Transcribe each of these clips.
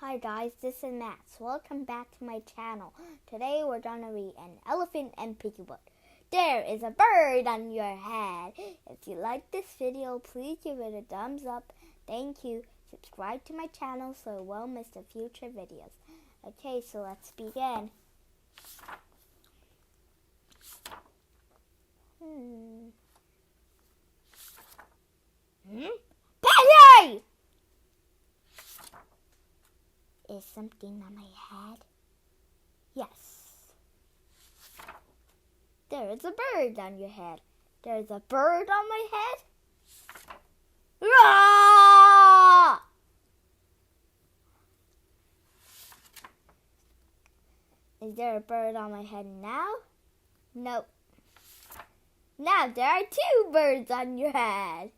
Hi guys, this is Max. Welcome back to my channel. Today we're gonna read An Elephant and Piggy Book. There is a bird on your head. If you like this video, please give it a thumbs up. Thank you. Subscribe to my channel so you won't miss the future videos. Okay, so let's begin. Piggy! Is something on my head? Yes. There is a bird on your head. There is a bird on my head. Roar! Is there a bird on my head now? Nope. Now there are two birds on your head.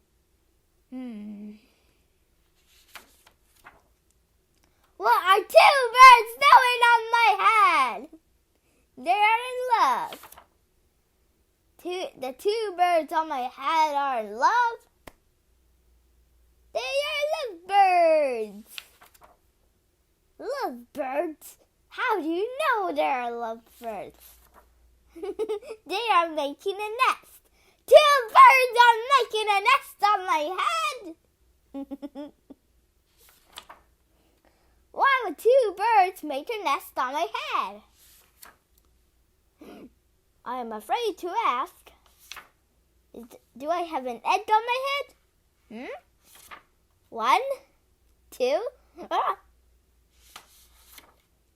What are two birds doing on my head? They are in love. The two birds on my head are in love. They are lovebirds. Lovebirds? How do you know they are lovebirds? They are making a nest. Two birds are making a nest on my head. Why would two birds make a nest on my head? I am afraid to ask. Do I have an egg on my head? 1, 2, 3.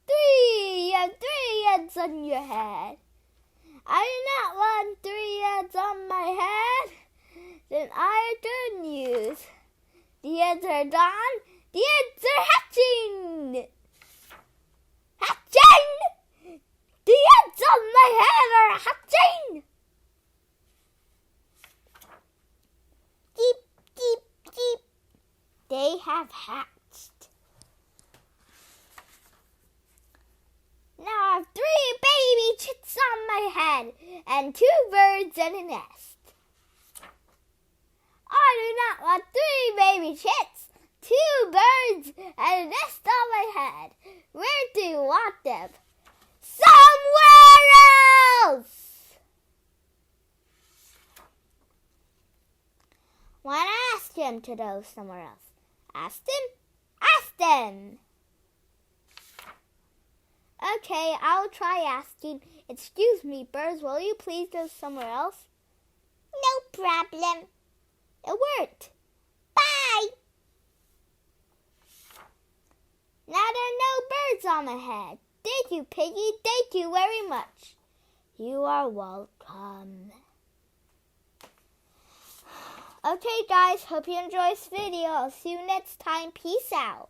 You have 3 eggs on your head. I do not want 3 eggs on my head. Then I have good news. The eggs are gone. The eggs are hatching! Hatching! The eggs on my head are hatching! Keep, keep, keep. They have hatched. Now I have 3 baby chicks on my head and 2 birds in a nest. I do not want 3 baby chicks, 2 birds, and a nest on my head. Where do you want them? Somewhere else! Why not ask him to go somewhere else? Ask him? Ask them! Okay, I'll try asking. Excuse me, birds, will you please go somewhere else? No problem. It worked. Bye! Now there are no birds on my head. Thank you, Piggy. Thank you very much. You are welcome. Okay, guys. Hope you enjoyed this video. I'll see you next time. Peace out.